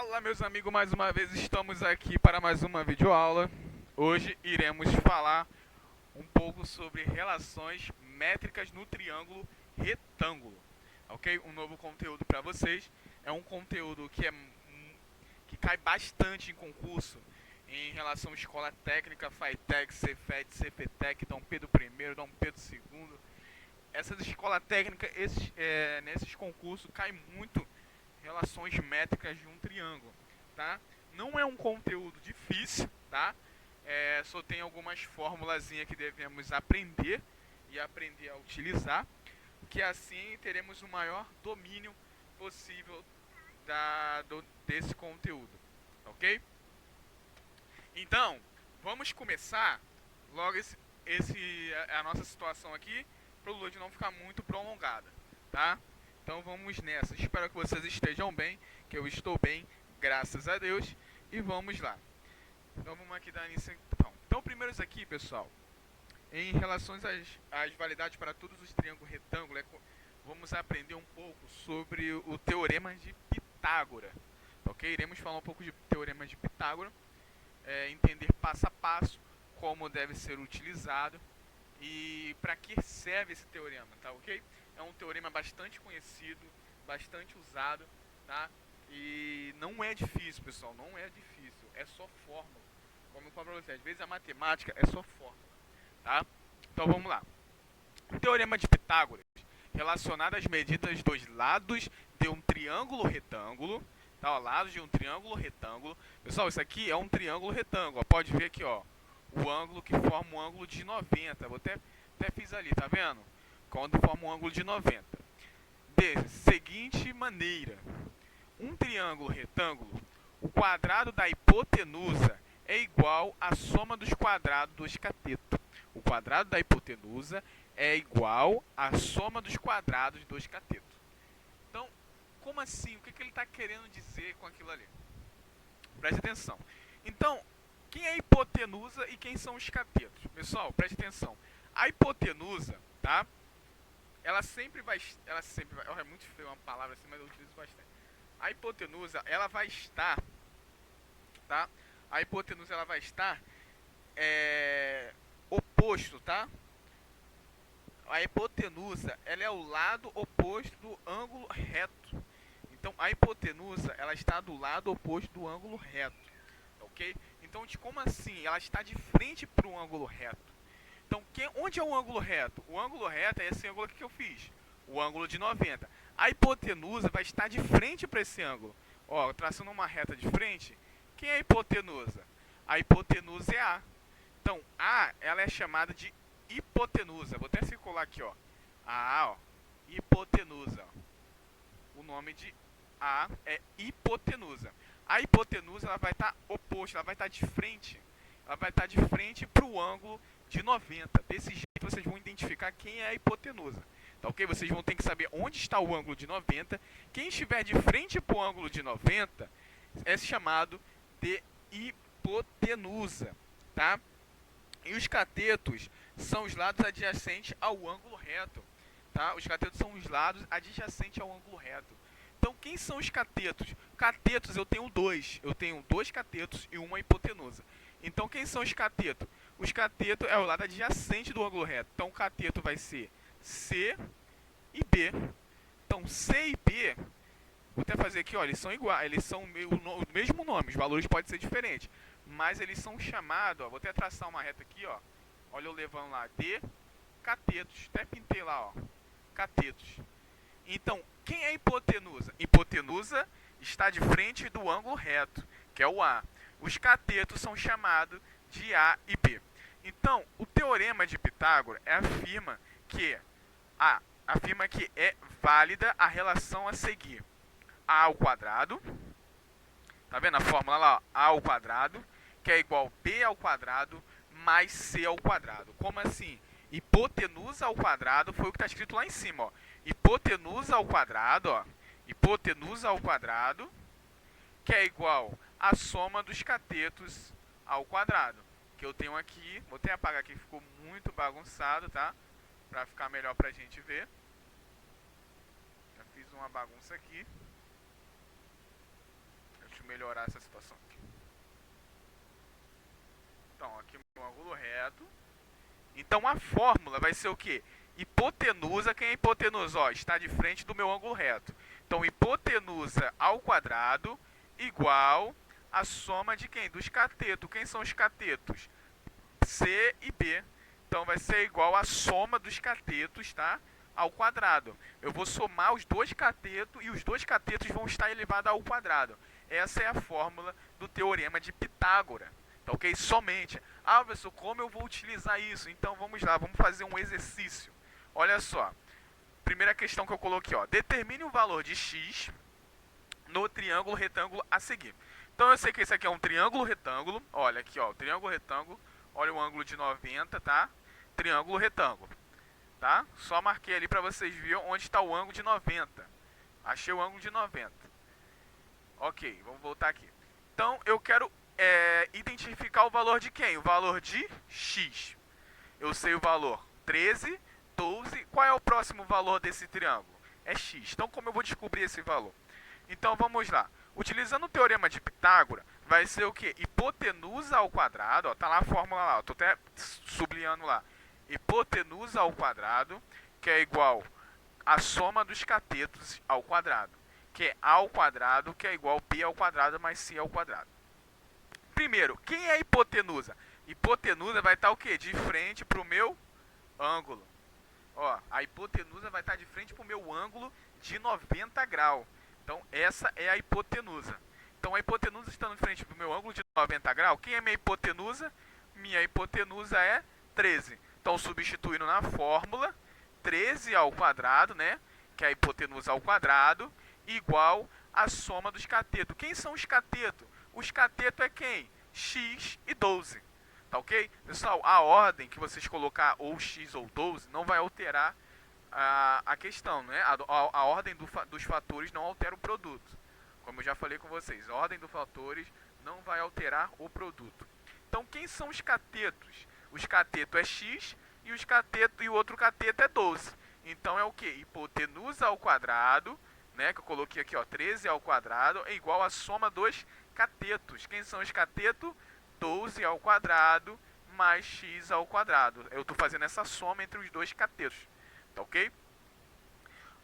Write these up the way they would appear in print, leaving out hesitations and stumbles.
Fala, meus amigos, mais uma vez estamos aqui para mais uma videoaula. Hoje iremos falar um pouco sobre relações métricas no triângulo retângulo. Ok? Um novo conteúdo para vocês. É um conteúdo que cai bastante em concurso em relação à escola técnica, FATEC, Cefet, Cefetec, Dom Pedro I, Dom Pedro II. Essas escolas técnicas, nesses concursos, cai muito relações métricas de um triângulo, tá? Não é um conteúdo difícil, tá? Só tem algumas formulazinhas que devemos aprender e aprender a utilizar, que assim teremos o maior domínio possível desse conteúdo, ok? Então, vamos começar logo a nossa situação aqui, para o load não ficar muito prolongada, tá? Então vamos nessa. Espero que vocês estejam bem, que eu estou bem, graças a Deus. E vamos lá. Então vamos aqui dar início. Então primeiro isso aqui, pessoal. Em relação às validades para todos os triângulos retângulos, vamos aprender um pouco sobre o teorema de Pitágoras. Ok? Iremos falar um pouco de teorema de Pitágoras, entender passo a passo como deve ser utilizado e para que serve esse teorema, tá ok? É um teorema bastante conhecido, bastante usado, tá? E não é difícil, pessoal, não é difícil, é só fórmula. Como eu falo para vocês, às vezes a matemática é só fórmula, tá? Então vamos lá. O teorema de Pitágoras, relacionado às medidas dos lados de um triângulo retângulo, tá? Ó, lados de um triângulo retângulo. Pessoal, isso aqui é um triângulo retângulo, ó. Pode ver aqui, ó, o ângulo que forma um ângulo de 90. Vou até fiz ali, tá vendo? Quando forma um ângulo de 90. De seguinte maneira: um triângulo retângulo, o quadrado da hipotenusa é igual à soma dos quadrados dos catetos. O quadrado da hipotenusa é igual à soma dos quadrados dos catetos. Então, como assim? O que ele está querendo dizer com aquilo ali? Preste atenção. Então, quem é a hipotenusa e quem são os catetos? Pessoal, preste atenção. A hipotenusa, tá? Ela sempre vai, é muito feio uma palavra assim, mas eu utilizo bastante. A hipotenusa, ela vai estar, tá? A hipotenusa, ela vai estar oposto, tá? A hipotenusa, ela é o lado oposto do ângulo reto. Então, a hipotenusa, ela está do lado oposto do ângulo reto, ok? Então, como assim? Ela está de frente para um ângulo reto. Então, onde é o ângulo reto? O ângulo reto é esse ângulo aqui que eu fiz, o ângulo de 90. A hipotenusa vai estar de frente para esse ângulo. Ó, traçando uma reta de frente, quem é a hipotenusa? A hipotenusa é A. Então, A, ela é chamada de hipotenusa. Vou até circular aqui, ó. A A, ó, hipotenusa. Ó. O nome de A é hipotenusa. A hipotenusa, ela vai estar oposta, ela vai estar de frente. Ela vai estar de frente para o ângulo de 90. Desse jeito vocês vão identificar quem é a hipotenusa. Tá ok? Vocês vão ter que saber onde está o ângulo de 90. Quem estiver de frente para o ângulo de 90 é chamado de hipotenusa. Tá? E os catetos são os lados adjacentes ao ângulo reto. Tá? Os catetos são os lados adjacentes ao ângulo reto. Então, quem são os catetos? Catetos eu tenho dois. Eu tenho dois catetos e uma hipotenusa. Então, quem são os catetos? Os catetos é o lado adjacente do ângulo reto. Então, o cateto vai ser C e B. Então, C e B, vou até fazer aqui, ó, eles são iguais, eles são o mesmo nome, os valores podem ser diferentes, mas eles são chamados, ó, vou até traçar uma reta aqui, ó, olha eu levando lá, de catetos, até pintei lá, ó, catetos. Então, quem é a hipotenusa? Hipotenusa está de frente do ângulo reto, que é o A. Os catetos são chamados de A e B. Então, o teorema de Pitágoras afirma que é válida a relação a seguir. A ao quadrado, tá vendo a fórmula lá? A ao quadrado, que é igual a B ao quadrado mais C ao quadrado. Como assim? Hipotenusa ao quadrado foi o que está escrito lá em cima, ó. Hipotenusa ao quadrado, ó. Hipotenusa ao quadrado, que é igual a soma dos catetos ao quadrado. Que eu tenho aqui, vou até apagar aqui, ficou muito bagunçado, tá? Pra ficar melhor pra gente ver. Já fiz uma bagunça aqui. Deixa eu melhorar essa situação aqui. Então, aqui meu ângulo reto. Então a fórmula vai ser o quê? Hipotenusa, quem é hipotenusa? Ó, está de frente do meu ângulo reto. Então hipotenusa ao quadrado igual a soma de quem? Dos catetos. Quem são os catetos? C e B. Então vai ser igual a soma dos catetos, tá? Ao quadrado. Eu vou somar os dois catetos e os dois catetos vão estar elevados ao quadrado. Essa é a fórmula do teorema de Pitágoras. Tá ok? Somente. Ah, professor, como eu vou utilizar isso? Então vamos lá, vamos fazer um exercício. Olha só. Primeira questão que eu coloquei, ó. Determine o valor de x no triângulo retângulo a seguir. Então eu sei que esse aqui é um triângulo retângulo. Olha aqui, ó, triângulo retângulo. Olha o ângulo de 90, tá? Triângulo retângulo, tá? Só marquei ali para vocês verem onde está o ângulo de 90. Achei o ângulo de 90. Ok, vamos voltar aqui. Então eu quero identificar o valor de quem? O valor de x. Eu sei o valor 13, 12. Qual é o próximo valor desse triângulo? É x. Então como eu vou descobrir esse valor? Então vamos lá. Utilizando o teorema de Pitágoras, vai ser o que? Hipotenusa ao quadrado, ó, tá lá a fórmula lá, estou até sublinhando lá. Hipotenusa ao quadrado, que é igual a soma dos catetos ao quadrado, que é A ao quadrado, que é igual a B ao quadrado mais C ao quadrado. Primeiro, quem é hipotenusa? Hipotenusa vai estar o quê? De frente para o meu ângulo. Ó, a hipotenusa vai estar de frente para o meu ângulo de 90 graus. Então, essa é a hipotenusa. Então, a hipotenusa está em frente do meu ângulo de 90 graus. Quem é minha hipotenusa? Minha hipotenusa é 13. Então, substituindo na fórmula, 13 ao quadrado, né? Que é a hipotenusa ao quadrado, igual a soma dos catetos. Quem são os catetos? Os catetos é quem? X e 12. Tá ok? Pessoal, a ordem que vocês colocar ou x ou 12 não vai alterar a questão, né? A ordem dos fatores não altera o produto. Como eu já falei com vocês, a ordem dos fatores não vai alterar o produto. Então, quem são os catetos? Os catetos é x e o outro cateto é 12. Então, é o que? Hipotenusa ao quadrado, né? Que eu coloquei aqui, ó, 13 ao quadrado é igual a soma dos catetos. Quem são os catetos? 12 ao quadrado mais x ao quadrado. Eu estou fazendo essa soma entre os dois catetos. Tá ok?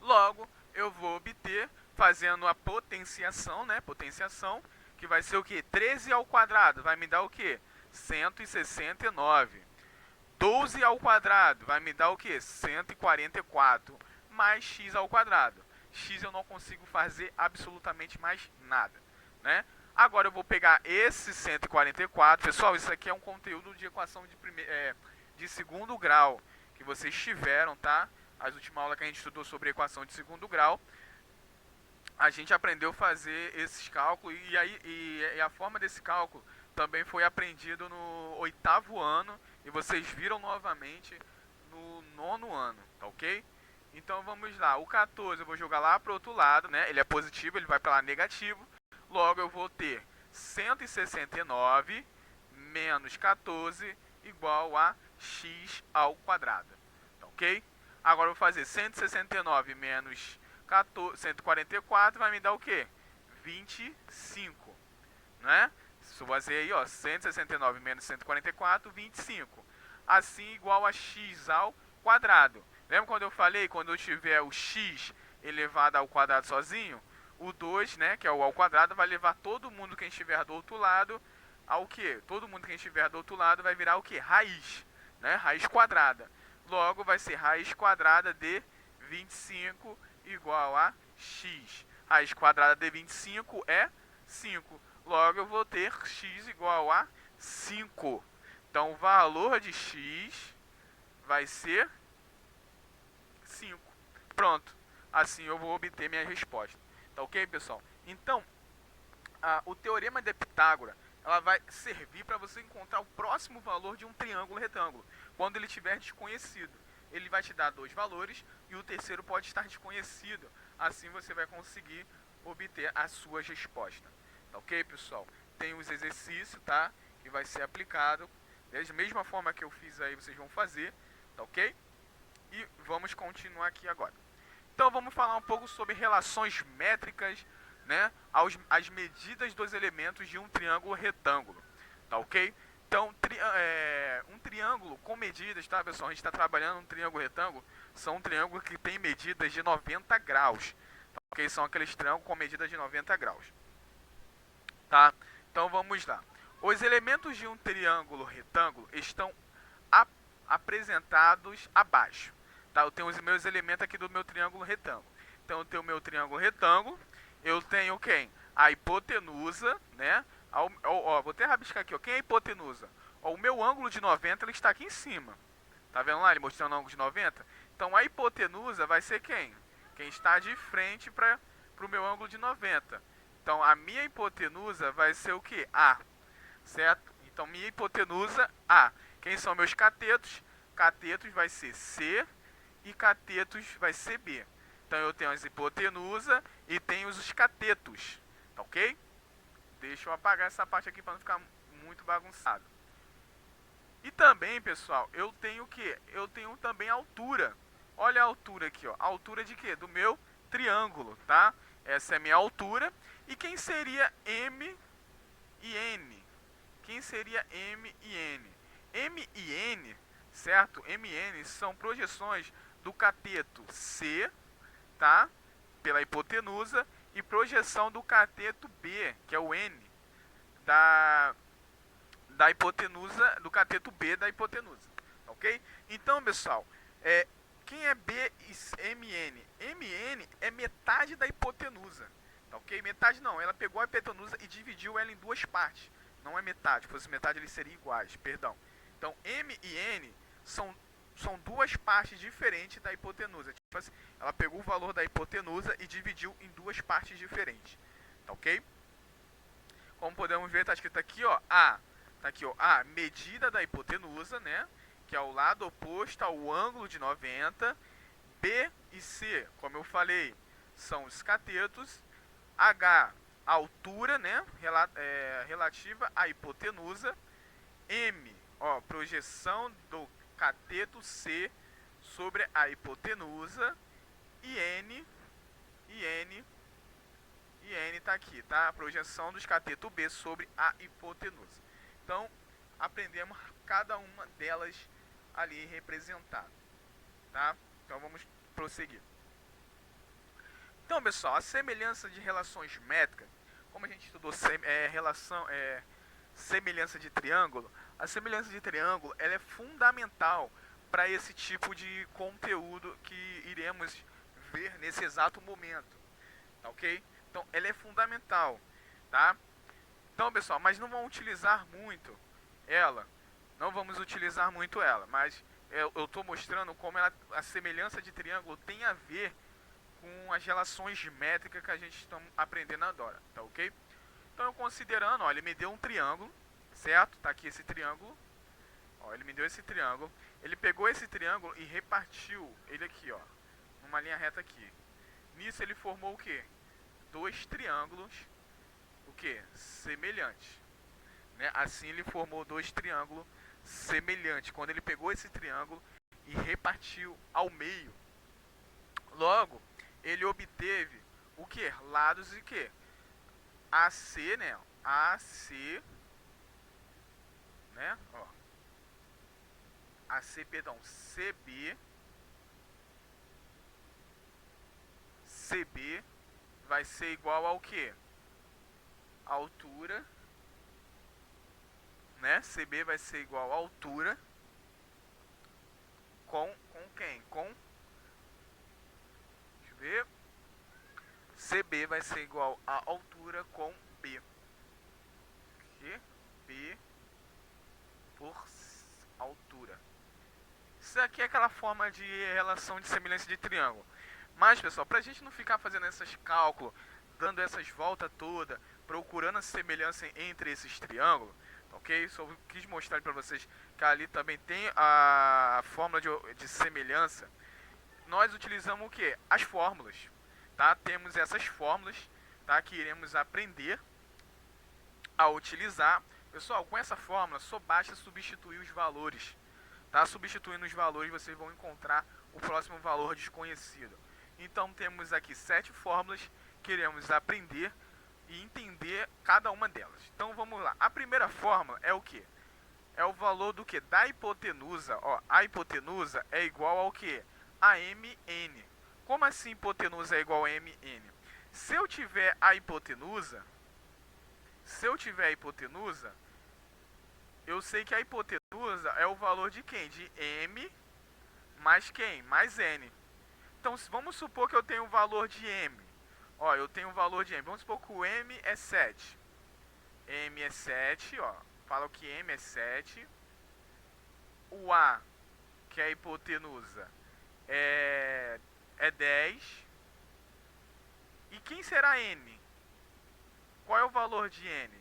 Logo, eu vou obter, fazendo a potenciação, né? Potenciação, que vai ser o quê? 13 ao quadrado vai me dar o quê? 169. 12 ao quadrado vai me dar o quê? 144. Mais x ao quadrado. X eu não consigo fazer absolutamente mais nada, né? Agora eu vou pegar esse 144. Pessoal, isso aqui é um conteúdo de equação de segundo grau que vocês tiveram, tá? As últimas aulas que a gente estudou sobre equação de segundo grau, a gente aprendeu a fazer esses cálculos e a forma desse cálculo também foi aprendido no 8º ano e vocês viram novamente no 9º ano, tá ok? Então vamos lá, o 14 eu vou jogar lá para o outro lado, né? Ele é positivo, ele vai para lá negativo. Logo eu vou ter 169 menos 14 igual a x ao quadrado, tá ok? Agora eu vou fazer 169 menos 144 vai me dar o quê? 25, né? Se eu fazer aí, ó, 169 menos 144, 25. Assim igual a x ao quadrado. Lembra quando eu falei, quando eu tiver o x elevado ao quadrado sozinho, o 2, né, que é o ao quadrado, vai levar todo mundo que estiver do outro lado ao quê? Todo mundo que estiver do outro lado vai virar o quê? Raiz, né? Raiz quadrada. Logo vai ser raiz quadrada de 25 igual a x. Raiz quadrada de 25 é 5. Logo eu vou ter x igual a 5. Então o valor de x vai ser 5. Pronto. Assim eu vou obter minha resposta. Tá ok, pessoal? Então, o teorema de Pitágoras ela vai servir para você encontrar o próximo valor de um triângulo retângulo. Quando ele estiver desconhecido, ele vai te dar dois valores e o terceiro pode estar desconhecido. Assim você vai conseguir obter as suas respostas. Tá ok, pessoal? Tem os exercícios, tá? Que vai ser aplicado. Da mesma forma que eu fiz aí, vocês vão fazer. Tá ok? E vamos continuar aqui agora. Então vamos falar um pouco sobre relações métricas né, as medidas dos elementos de um triângulo retângulo, tá ok? Então, um triângulo com medidas, tá, pessoal? A gente está trabalhando um triângulo retângulo, são um triângulo que tem medidas de 90 graus, tá, ok? São aqueles triângulos com medidas de 90 graus, tá? Então, vamos lá. Os elementos de um triângulo retângulo estão apresentados abaixo, tá? Eu tenho os meus elementos aqui do meu triângulo retângulo. Então, eu tenho o meu triângulo retângulo, eu tenho quem? A hipotenusa, né? Vou até rabiscar aqui, ó. Quem é a hipotenusa? Ó, o meu ângulo de 90 ele está aqui em cima. Tá vendo lá ele mostrando o ângulo de 90? Então a hipotenusa vai ser quem? Quem está de frente para o meu ângulo de 90. Então a minha hipotenusa vai ser o que? A. Certo? Então minha hipotenusa A. Quem são meus catetos? Catetos vai ser C e catetos vai ser B. Então eu tenho as hipotenusa e tenho os catetos, tá ok? Deixa eu apagar essa parte aqui para não ficar muito bagunçado. E também, pessoal, eu tenho o que? Eu tenho também a altura. Olha a altura aqui, ó. A altura de quê? Do meu triângulo, tá? Essa é a minha altura. E quem seria M e N? Quem seria M e N? M e N, certo? M e N são projeções do cateto C, tá? Pela hipotenusa, e projeção do cateto B, que é o N, da hipotenusa, do cateto B da hipotenusa, ok? Então, pessoal, quem é B e MN? MN é metade da hipotenusa, tá ok? Metade não, ela pegou a hipotenusa e dividiu ela em duas partes. Não é metade, se fosse metade eles seriam iguais, perdão. Então, M e N são duas partes diferentes da hipotenusa. Tipo assim, ela pegou o valor da hipotenusa e dividiu em duas partes diferentes, tá ok? Como podemos ver, está escrito aqui, ó, A. Tá aqui, ó, A, medida da hipotenusa, né? Que é o lado oposto ao ângulo de 90. B e C, como eu falei, são os catetos. H, a altura, né? Relativa à hipotenusa. M, ó, projeção do cateto C sobre a hipotenusa. E N tá aqui, tá? A projeção dos cateto B sobre a hipotenusa. Então, aprendemos cada uma delas ali representada, tá? Então, vamos prosseguir. Então, pessoal, a semelhança de relações métricas, como a gente estudou semelhança de triângulo, a semelhança de triângulo ela é fundamental para esse tipo de conteúdo que iremos ver nesse exato momento, tá ok? Então, ela é fundamental, tá? Então, pessoal, mas não vamos utilizar muito ela. Não vamos utilizar muito ela, mas eu estou mostrando como a semelhança de triângulo tem a ver com as relações métricas que a gente está aprendendo agora, tá ok? Então, eu considerando, ó, ele me deu um triângulo, certo? Tá aqui esse triângulo. Ó, ele me deu esse triângulo. Ele pegou esse triângulo e repartiu ele aqui, ó, numa linha reta aqui. Nisso ele formou o quê? Dois triângulos, o que? Semelhantes, né? Assim ele formou dois triângulos semelhantes. Quando ele pegou esse triângulo e repartiu ao meio, logo ele obteve o que? Lados e que? AC, né? AC, né? Ó, AC, perdão, CB, CB vai ser igual ao que? Altura, né? CB vai ser igual a altura com quem? Com, deixa eu ver, CB vai ser igual a altura com B. Que? B por altura. Isso aqui é aquela forma de relação de semelhança de triângulo. Mas, pessoal, para a gente não ficar fazendo esses cálculos, dando essas voltas todas, procurando a semelhança entre esses triângulos, ok? Só quis mostrar para vocês que ali também tem a fórmula de semelhança. Nós utilizamos o que? As fórmulas, tá? Temos essas fórmulas, tá? Que iremos aprender a utilizar. Pessoal, com essa fórmula só basta substituir os valores, tá? Substituindo os valores vocês vão encontrar o próximo valor desconhecido. Então temos aqui 7 fórmulas queremos aprender e entender cada uma delas. Então vamos lá. A primeira fórmula é o que? É o valor do que? Da hipotenusa. Ó, a hipotenusa é igual ao que? A mn. Como assim hipotenusa é igual a mn? Se eu tiver a hipotenusa, eu sei que a hipotenusa é o valor de quem? De m mais quem? Mais n. Então vamos supor que eu tenho o valor de m. Ó, eu tenho o valor de m. Vamos supor que o m é 7. M é 7, ó. Fala que m é 7. O a, que é a hipotenusa, é 10. E quem será n? Qual é o valor de n?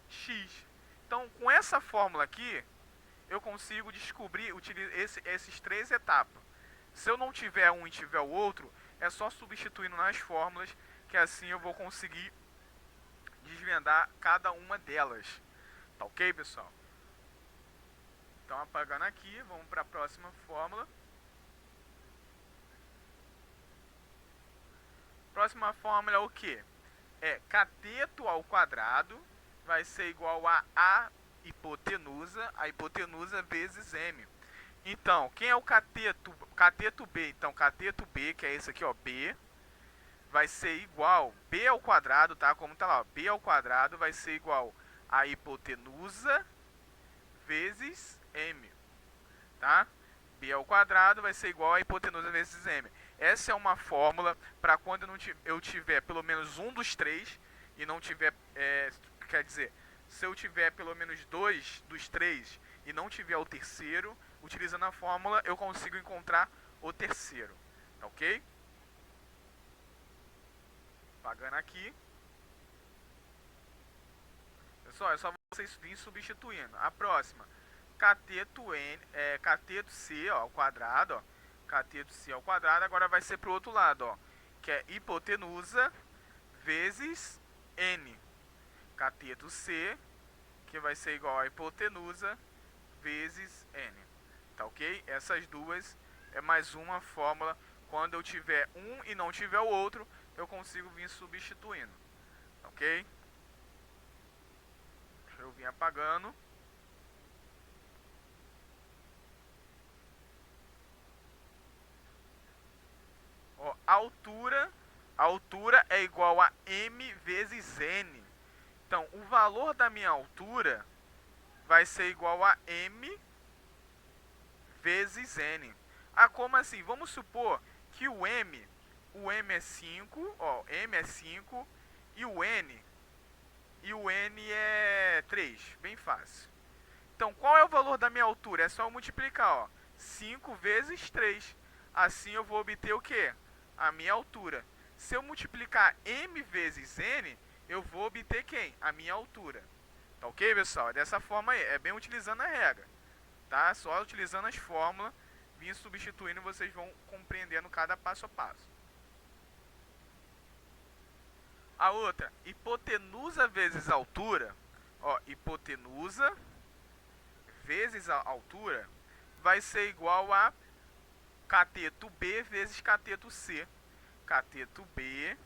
X. Então, com essa fórmula aqui, eu consigo descobrir esses três etapas. Se eu não tiver um e tiver o outro, é só substituindo nas fórmulas, que assim eu vou conseguir desvendar cada uma delas. Tá ok, pessoal? Então, apagando aqui, vamos para a próxima fórmula. Próxima fórmula é o que? É cateto ao quadrado vai ser igual a hipotenusa vezes m. Então, quem é o cateto? Cateto B. Então, cateto B, que é esse aqui, ó, B, vai ser igual, B ao quadrado, tá? Como tá lá, ó, B ao quadrado vai ser igual a hipotenusa vezes m, tá? B ao quadrado vai ser igual a hipotenusa vezes m. Essa é uma fórmula para quando eu tiver pelo menos um dos três e não tiver, quer dizer, se eu tiver pelo menos dois dos três e não tiver o terceiro, utilizando a fórmula eu consigo encontrar o terceiro, tá ok? Pagando aqui. Pessoal, é só vocês virem substituindo. A próxima, cateto C ó, ao quadrado, ó. Cateto C ao quadrado, agora vai ser pro outro lado, ó, que é hipotenusa vezes n. Cateto C, que vai ser igual a hipotenusa vezes n. Tá ok? Essas duas é mais uma fórmula. Quando eu tiver um e não tiver o outro, eu consigo vir substituindo. Tá ok? Deixa eu vir apagando. Ó, altura é igual a m vezes n. Então, o valor da minha altura vai ser igual a m vezes n. Ah, como assim? Vamos supor que o m é 5, ó, m é 5 e o n é 3, bem fácil. Então, qual é o valor da minha altura? É só eu multiplicar, ó, 5 vezes 3. Assim eu vou obter o quê? A minha altura. Se eu multiplicar m vezes n, eu vou obter quem? A minha altura. Tá ok, pessoal? Dessa forma aí, é bem utilizando a regra. Tá? Só utilizando as fórmulas, vir substituindo, vocês vão compreendendo cada passo a passo. A outra, hipotenusa vezes altura. Ó, hipotenusa vezes a altura vai ser igual a cateto B vezes cateto C. Cateto B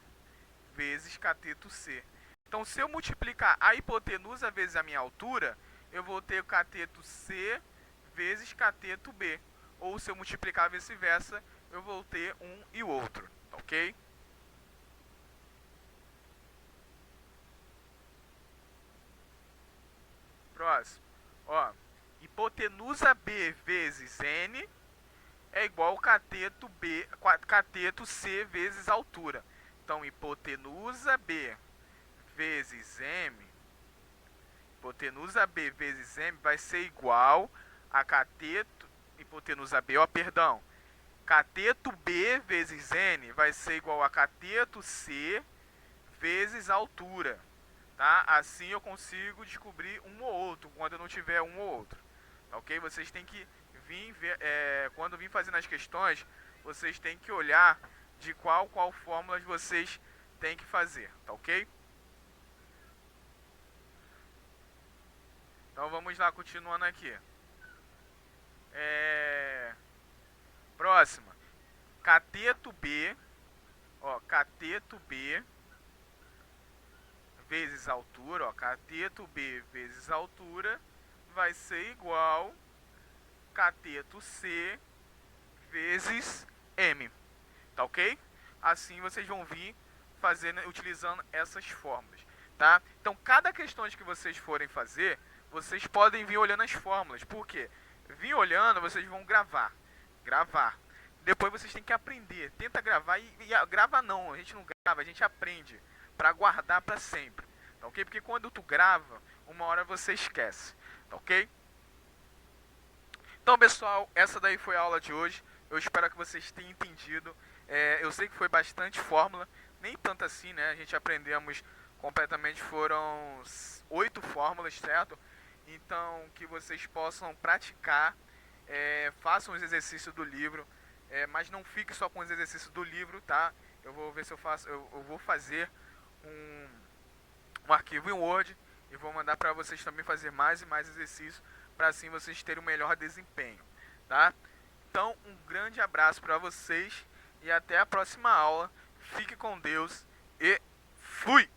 vezes cateto C. Então, se eu multiplicar a hipotenusa vezes a minha altura, eu vou ter o cateto C vezes cateto B. Ou se eu multiplicar vice-versa, eu vou ter um e o outro. Ok? Próximo. Ó, hipotenusa B vezes N é igual ao cateto C vezes altura. Então, hipotenusa B vezes M, hipotenusa B vezes M vai ser igual a hipotenusa B, ó, perdão, cateto B vezes N vai ser igual a cateto C vezes altura. Tá? Assim eu consigo descobrir um ou outro, quando eu não tiver um ou outro. Tá ok? Vocês têm que vir, quando vir fazendo as questões, vocês têm que olhar de qual fórmulas vocês têm que fazer. Tá ok? Então vamos lá, continuando aqui. Próxima. Cateto B. Ó, cateto B vezes a altura, ó, cateto B vezes a altura vai ser igual cateto C vezes M, tá ok? Assim vocês vão vir fazendo, utilizando essas fórmulas, tá? Então cada questão que vocês forem fazer, vocês podem vir olhando as fórmulas. Por quê? Vir olhando, vocês vão gravar. Depois vocês têm que aprender. Tenta gravar e grava não, a gente não grava, a gente aprende para guardar para sempre, tá ok? Porque quando tu grava, uma hora você esquece, tá ok? Então, pessoal, essa daí foi a aula de hoje. Eu espero que vocês tenham entendido. Eu sei que foi bastante fórmula, nem tanto assim, né? A gente aprendemos completamente, foram 8 fórmulas, certo? Então, que vocês possam praticar, façam os exercícios do livro, mas não fique só com os exercícios do livro, tá? Eu vou ver se eu faço, eu vou fazer um arquivo em Word e vou mandar para vocês também fazer mais e mais exercícios para assim vocês terem um melhor desempenho, tá? Então, um grande abraço para vocês e até a próxima aula. Fique com Deus e fui!